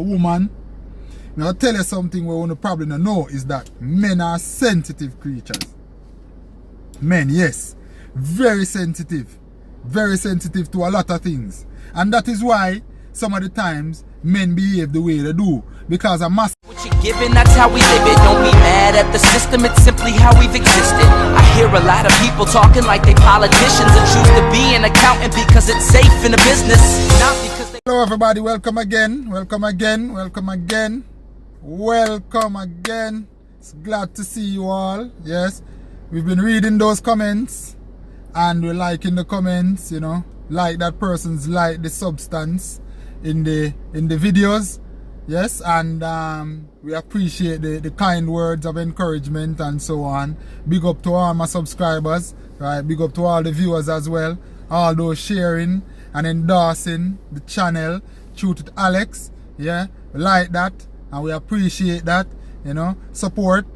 a woman. Now I'll tell you something we want to probably not know is that men are sensitive creatures. Men, yes, very sensitive to a lot of things. And that is why some of the times men behave the way they do. Because a mass what you're giving, that's how we live it. Don't be mad at the system, it's simply how we've existed. I hear a lot of people talking like they politicians and choose to be an accountant because it's safe in the business, not because they... Hello everybody, welcome again. It's glad to see you all. Yes, we've been reading those comments and we're liking the comments, you know, like that person's like the substance in the videos. Yes, and we appreciate the kind words of encouragement and so on. Big up to all my subscribers, right? Big up to all the viewers as well. All those sharing and endorsing the channel. Shoot it, Alex. Yeah, we like that and we appreciate that. You know, support,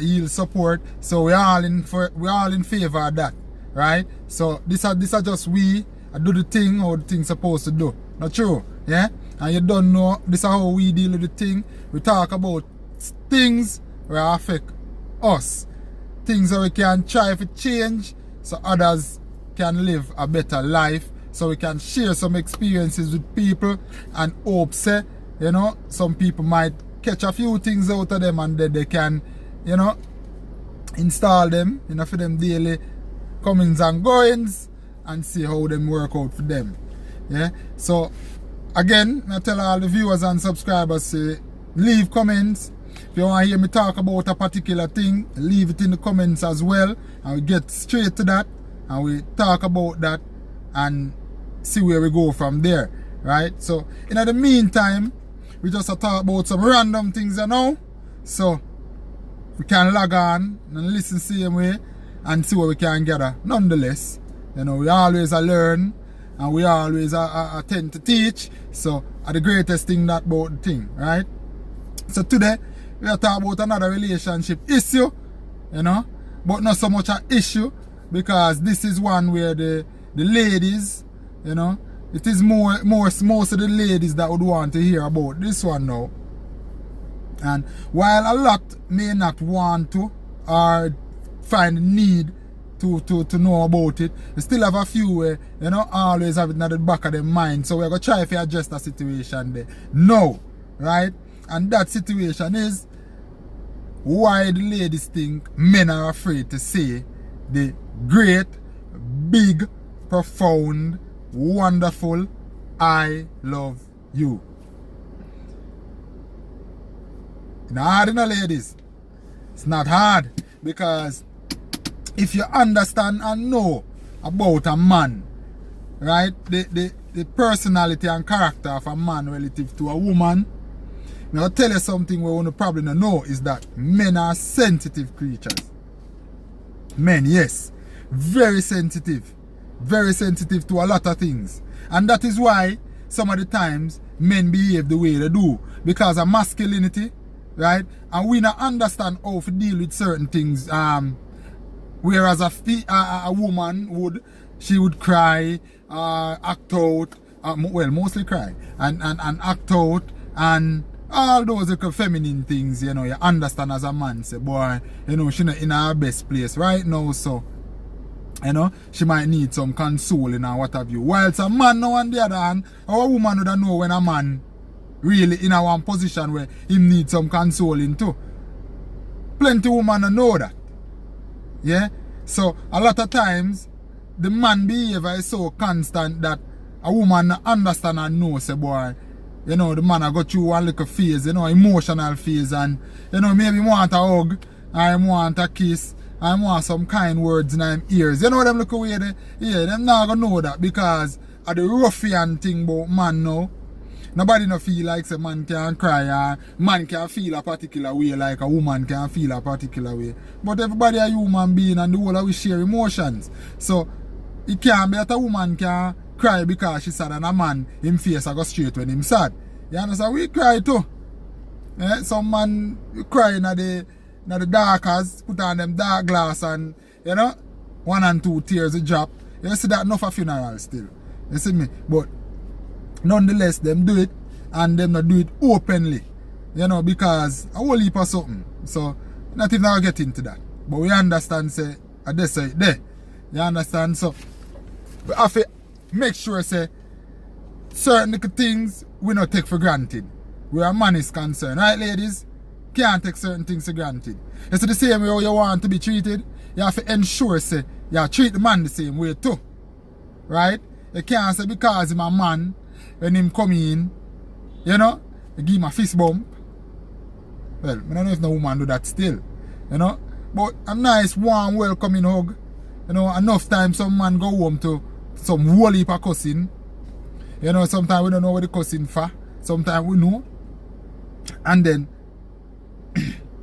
yield support. So we're all in favor of that, right? So this are just we do the thing how the thing's supposed to do. Not true, yeah? And you don't know, this is how we deal with the thing. We talk about things that affect us. Things that we can try to change so others can live a better life. So we can share some experiences with people and hope, say, you know, some people might catch a few things out of them and then they can, you know, install them, you know, for them daily comings and goings and see how them work out for them. Yeah, so again, I tell all the viewers and subscribers, say, leave comments. If you want to hear me talk about a particular thing, leave it in the comments as well. And we get straight to that. And we talk about that and see where we go from there. Right? So, in the meantime, we just talk about some random things, you know. So, we can log on and listen same way and see what we can gather. Nonetheless, you know, we always learn. And we always tend to teach. So, the greatest thing that about the thing, right? So today, we are talking about another relationship issue, you know, but not so much an issue because this is one where the ladies, you know, it is most of the ladies that would want to hear about this one now. And while a lot may not want to or find the need to know about it, we still have a few where, you know, always have it in the back of their mind. So we're going to try to adjust the situation there. No, right? And that situation is why the ladies think men are afraid to say the great, big, profound, wonderful, I love you. It's not hard, you know, ladies. It's not hard because if you understand and know about a man, right, the personality and character of a man relative to a woman, now I'll tell you something we want to probably not know is that men are sensitive creatures. Men, yes, very sensitive to a lot of things. And that is why some of the times men behave the way they do because of masculinity, right? And we not understand how to deal with certain things. Whereas a woman would cry, act out, well, mostly cry, and act out, and all those little feminine things, you know, you understand as a man, say, boy, you know, she not in her best place right now, so, you know, she might need some consoling or what have you. Whilst a man now on the other hand, our woman would know when a man really in a one position where he needs some consoling too. Plenty women don't know that. Yeah, so a lot of times the man behavior is so constant that a woman understand and know, say, boy, you know, the man I go through one little phase, you know, emotional phase, and you know, maybe want a hug, I want a kiss, I want some kind words in them ears. You know them look away there? Yeah, them not gonna know that because of the ruffian thing about man now. Nobody no feel like a man can cry or man can feel a particular way like a woman can feel a particular way. But everybody a human being and the whole of we share emotions. So it can't be that a woman can cry because she's sad and a man, him face a go straight when him sad. You understand? We cry too. Yeah? Some man cry in the darkers, put on them dark glass and, you know, 1 and 2 tears a drop. You see that enough a funeral still. You see me? But nonetheless, them do it and them not do it openly, you know, because a whole heap of something. So not even I'll get into that. But we understand, say, at this side there. You understand? So we have to make sure, say, certain little things we not take for granted. Where a man is concerned. Right, ladies? Can't take certain things for granted. It's the same way how you want to be treated. You have to ensure, say, you treat the man the same way too. Right? You can't say because he's a man, when him come in, you know, you give him a fist bump. Well, I don't know if no woman do that still. You know? But a nice, warm, welcoming hug. You know, enough time some man go home to some whole heap of cussing. You know, sometimes we don't know what the cussing for. Sometimes we know. And then,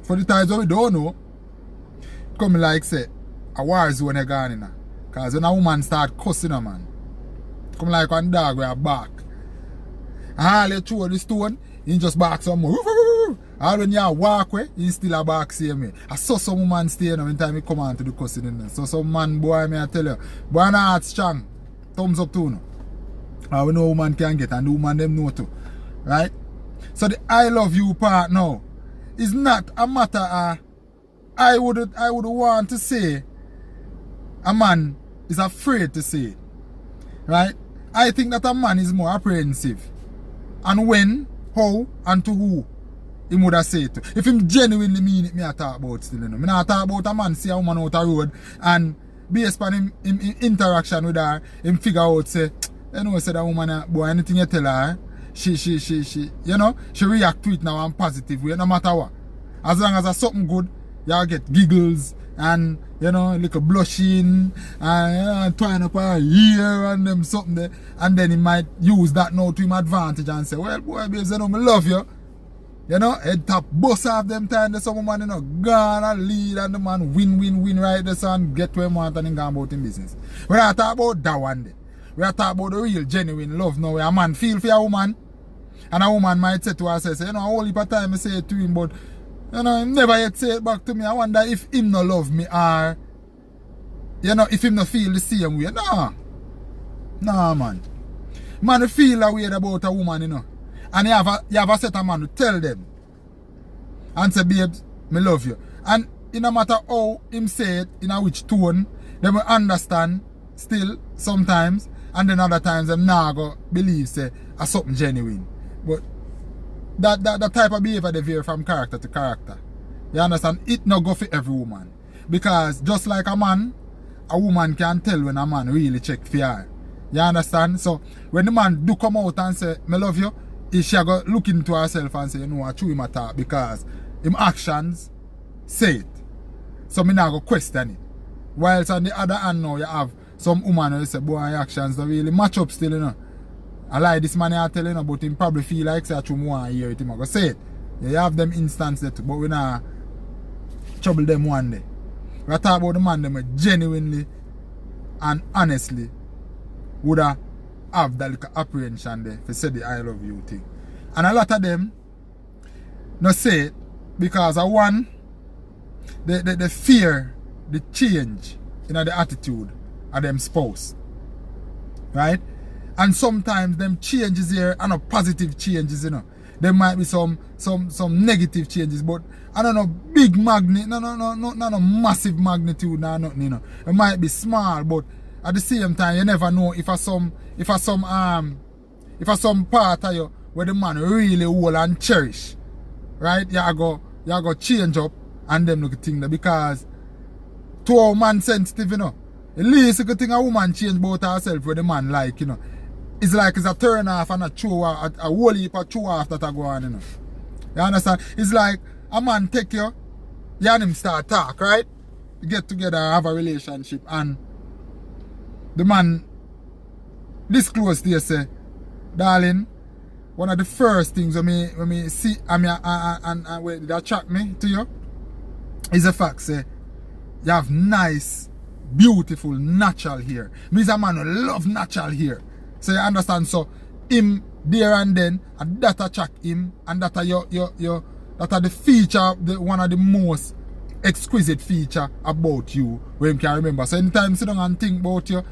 for the times when we don't know, come like say, a war zone you gone in. Because when a woman start cussing a man, come like one dog with a bark. And all you throw the stone, you just bark some more. All when you walk away, you still a bark same way. I saw some woman stay when time you come on to the cussing in there. So some man, boy, me I tell you, boy na heart strong. Thumbs up to no. We know woman can get and the woman them know too. Right? So the I love you part now is not a matter of I would want to say a man is afraid to say it. Right? I think that a man is more apprehensive. And when, how, and to who he would have said it to. If him genuinely mean it, me I talk about still, you know. Me not talk about a man see a woman out the road and based on him interaction with her, him figure out say, you know, say that woman, boy, anything you tell her, she, you know, she react to it now in positive way, no matter what. As long as there's something good, y'all get giggles and, you know, like a blushing and, you know, twine up her ear and them something there. And then he might use that now to him advantage and say, well, boy, babes, you know, me love you. You know, head top bust off them time, there's some man, you know, gone and lead and the man win right there, so and get where he want and then go about him business. We're not talking about that one day. We are talking about the real, genuine love now where a man feel for a woman and a woman might say to herself, you know, a whole heap of time I say it to him, but, you know, him never yet say it back to me. I wonder if him no love me or, you know, if him no feel the same way. Nah, man. Man feel a way about a woman, you know. And you have a set of man to tell them and say, babes, me love you. And in no matter how him say it, in a which tone, they will understand still sometimes, and then other times them nah go believe say a something genuine. But that type of behavior they vary from character to character. You understand? It no go for every woman. Because just like a man, a woman can tell when a man really check for her. You understand? So when the man do come out and say, me love you, she go look into herself and say, you know, I true him attack because him actions say it. So me not go question it. Whilst on the other hand now you have some woman who say, boy, actions don't really match up still, you know. I like this man I tell you, know, but him probably feel like say I true more hear it, him I go say it. You have them instances too, but we not trouble them one day. We talk about the man them genuinely and honestly would have that little apprehension there for say the I love you thing. And a lot of them not say it because of one, the fear, the change in the attitude of them spouse. Right? And sometimes them changes here are not positive changes, you know. There might be some negative changes, but I don't know, big magnet, no massive magnitude, nothing, you know. It might be small, but at the same time you never know if some part of you where the man really hold and cherish. Right? You go change up and them look at thing there because to a man sensitive, you know. At least you could think a woman change about herself where the man like, you know. It's like it's a turn off and a whole heap of chew off that I go on, you know. You understand? It's like a man take you and him start talk, right? You get together, have a relationship, and the man disclose to you say, darling, one of the first things when me see and where it attract me to you is the fact say you have nice, beautiful, natural hair. Me is a man who love natural hair. So you understand? So him there and then, and that attract him, and that are that are the feature, one of the most exquisite feature about you where him can remember. So anytime you sit down and think about you,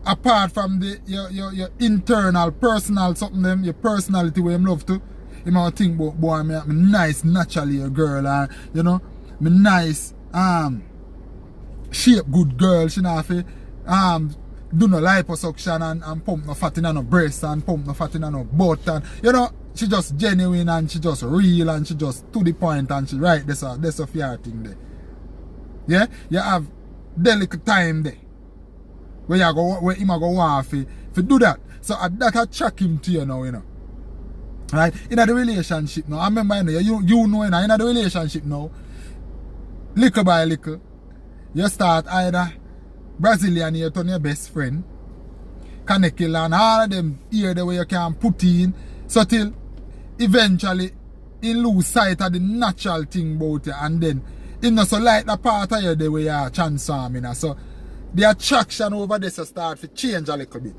apart from the your internal, personal something them, your personality where him love to, him might think about boy me nice naturally a girl and you know, me nice shape good girl, she not fi do no liposuction and pump no fat in no breast and pump no fat in no butt and you know, she just genuine and she just real and she just to the point and she right that's a fair thing there. Yeah? You have delicate time there. Where you go where him go want fi do that. So that attract him to you now, you know. Right? In the relationship now, I remember you know in the relationship now, little by little, you start either Brazilian you turn your best friend, connect you and all of them here the way you can put in, so till eventually you lose sight of the natural thing about you and then you not so like the part of you the way you transform, you know. So the attraction over there so start to change a little bit.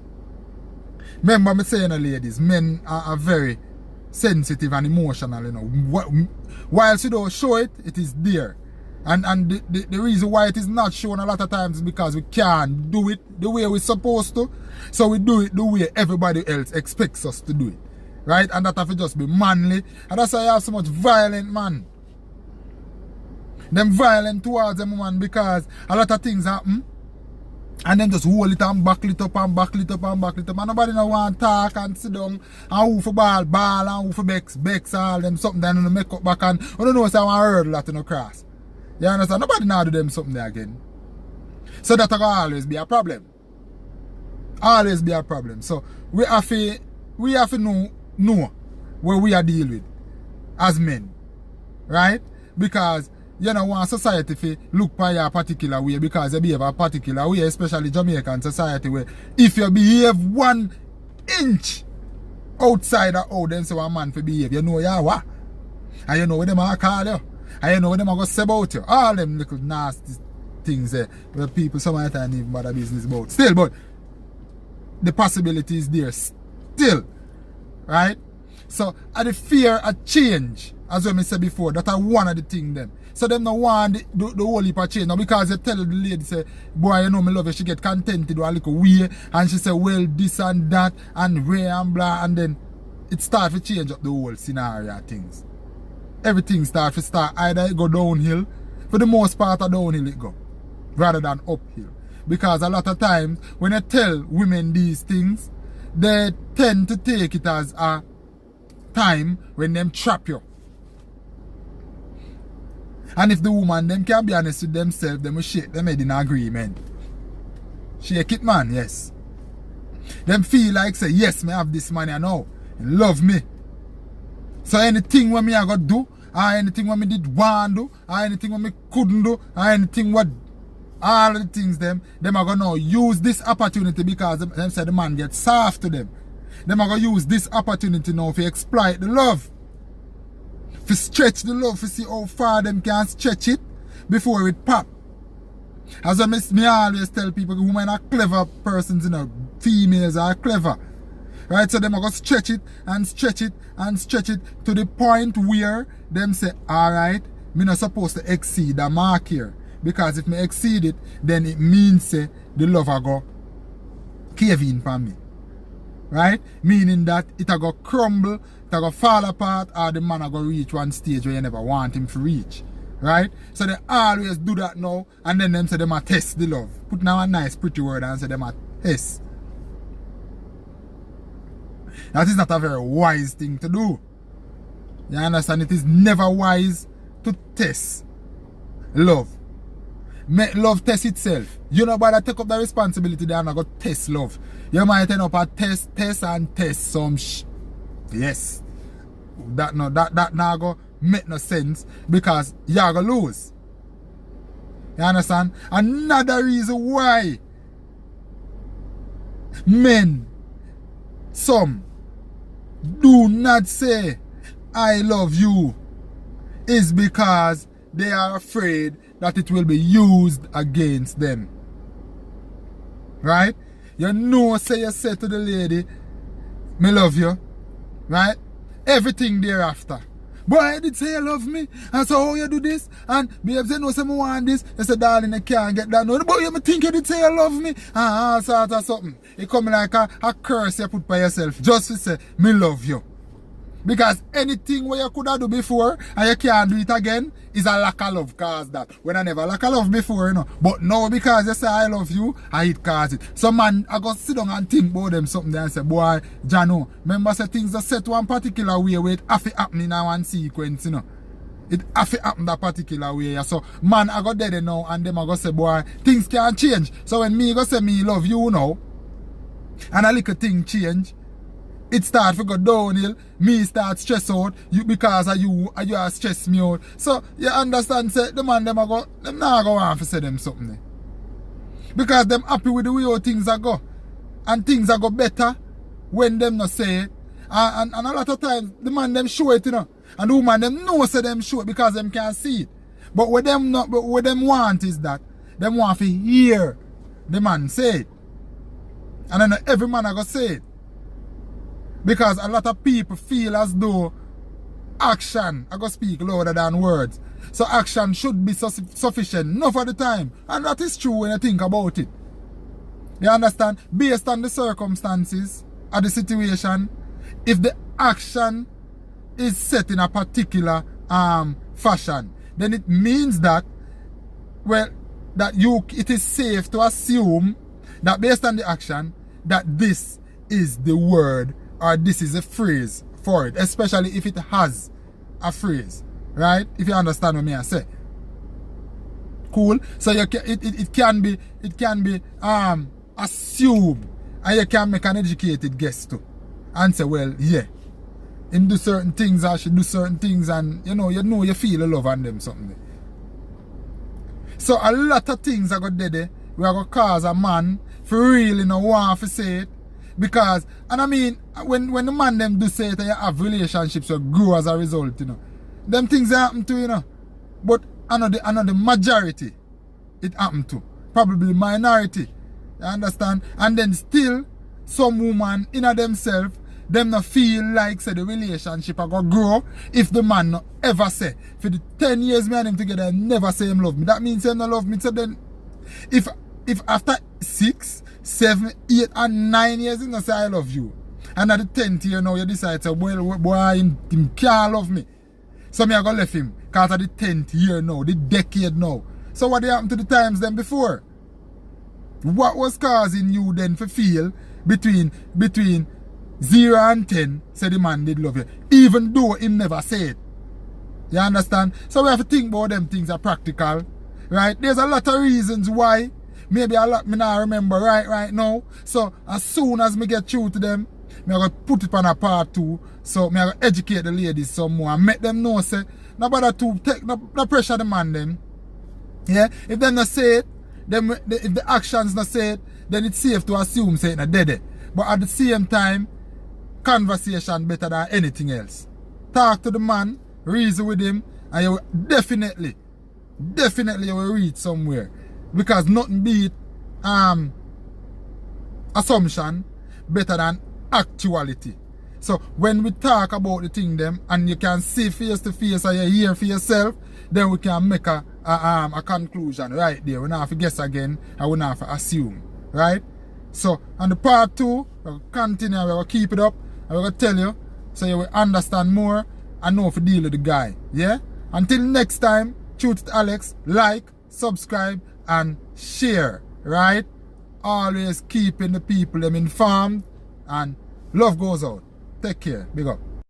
Remember me saying, ladies, men are very sensitive and emotional, you know. Whilst you don't show it, it is there. And the reason why it is not shown a lot of times is because we can't do it the way we're supposed to. So we do it the way everybody else expects us to do it. Right? And that have to just be manly. And that's why you have so much violent man. Them violent towards them woman because a lot of things happen. And then just hold it and back it up and back it up and back it up. And nobody no want to talk and sit down and who for ball and who for bex all them something then the make up back and I don't know if I want to hurdle that in the cross. You understand? Nobody now do them something there again. So that will always be a problem. Always be a problem. So we have to know where we are dealing with as men. Right? Because you know want society to look by a particular way because you behave a particular way, especially Jamaican society where if you behave 1 inch outside of how them say a man for behave, you know you what? And you know what them are call you. And you know what them are going to say about you. All them little nasty things there where people sometimes don't even bother business about. Still, but the possibility is there still. Right? So, the fear of change, as I said before, that are one of the things them. So them no want the whole heap of change. Now because you tell the lady, say, boy, you know me love you, she get contented with a little way, and she say, well, this and that, and rare and blah, and then it starts to change up the whole scenario of things. Everything starts to start, either it go downhill, for the most part of downhill it go, rather than uphill. Because a lot of times, when you tell women these things, they tend to take it as a time when them trap you. And if the woman them can be honest with themselves, them will shake them head in agreement. Shake it, man, yes. Them feel like say, yes, me have this money now. Love me. So anything what me I got do, or anything what me did want do, or anything what me couldn't do, or anything what all the things them are gonna use this opportunity because them say the man gets soft to them. Them are gonna use this opportunity now to exploit the love. To stretch the love, to see how far them can stretch it before it pop. As me always tell people, women are clever persons, you know, females are clever. Right, so them are going to stretch it and stretch it and stretch it to the point where them say, alright, me not supposed to exceed the mark here. Because if me exceed it, then it means say the love are go cave in for me. Right? Meaning that it are go crumble, it are go fall apart, or the man are go reach one stage where you never want him to reach. Right? So they always do that now, and then them say them a test the love. Put now a nice pretty word and say them a test. That is not a very wise thing to do. You understand? It is never wise to test love. Make love test itself. You know, but I take up the responsibility there and I go test love. You might end up a test some yes. That now go make no sense because you're gonna lose. You understand? Another reason why men, some, do not say I love you is because they are afraid that it will be used against them. Right? You know, say you say to the lady, me love you. Right? Everything thereafter. Boy, I did say you love me. And so how you do this? And babe say no, say me want this. I say, darling, I can't get that. No, but you think you did say you love me? All sort of something. It come like a curse you put by yourself. Just to say, me love you. Because anything where you could have do before and you can't do it again is a lack of love cause that. When I never lack of love before, you know. But now because you say I love you, it cause it. So man, I go sit down and think about them something there and say, boy, Jano, remember say things are set one particular way where it have to happen in one sequence, you know. It have to happen that particular way. Yeah. So man, I got dead now and them I go say, boy, things can change. So when me go say me love you now, and a little thing change, it start to go downhill, me start stress out, you because of you are stress me out. So you understand, say the man them not go want to say them something there. Because them happy with the way how things are go. And things are go better when them not say it. And a lot of times the man them show it, you know. And the woman them know say them show it because them can't see it. But what them want is that them want to hear the man say it. And then every man are go say it. Because a lot of people feel as though action I go speak louder than words. So action should be sufficient enough of the time. And that is true when you think about it. You understand? Based on the circumstances of the situation, if the action is set in a particular fashion, then it means that, well, it is safe to assume that based on the action, that this is the word or this is a phrase for it, especially if it has a phrase, right? If you understand what I say. Cool. So it can be assumed, and you can make an educated guess too, and say, well, yeah, him do certain things, I should do certain things, and you feel a love on them something. So a lot of things are going to do there, we are going to cause a man for really no want to say it. Because, and I mean, when the man them do say it and you have relationships that grow as a result, you know. Them things happen to, you know. But I know the majority it happen to. Probably minority. You understand? And then still, some woman in themselves, them not feel like say the relationship are gonna grow if the man not ever say, for the 10 years me and him together, never say him love me. That means he not love me. So then, if after 6, 7, 8, and 9 years, you say I love you. And at the 10th year now, you decide to say, well, boy, him can't love me. So me I go left him. Because at the 10th year now, the decade now. So what happened to the times then before? What was causing you then to feel between 0 and 10, say the man did love you, even though him never said it? You understand? So we have to think about them things are practical. Right? There's a lot of reasons why. Maybe a lot me not remember right now. So as soon as me get through to them, me I go put it on a part 2. So me I go educate the ladies some more and make them know say no bother to take no pressure the man them. Yeah? If them not say it, then if the actions not say it, then it's safe to assume say it not dead. But at the same time, conversation better than anything else. Talk to the man, reason with him, and you will definitely you will reach somewhere. Because nothing beat assumption better than actuality. So when we talk about the thing them and you can see face to face and you hear for yourself, then we can make a conclusion right there. We don't have to guess again and we don't have to assume. Right? So on the part 2, we'll continue, we'll keep it up, and we'll tell you so you will understand more and know if you deal with the guy. Yeah? Until next time, Truth with Alex, like, subscribe, and share, right? Always keeping the people them informed, and love goes out. Take care. Big up.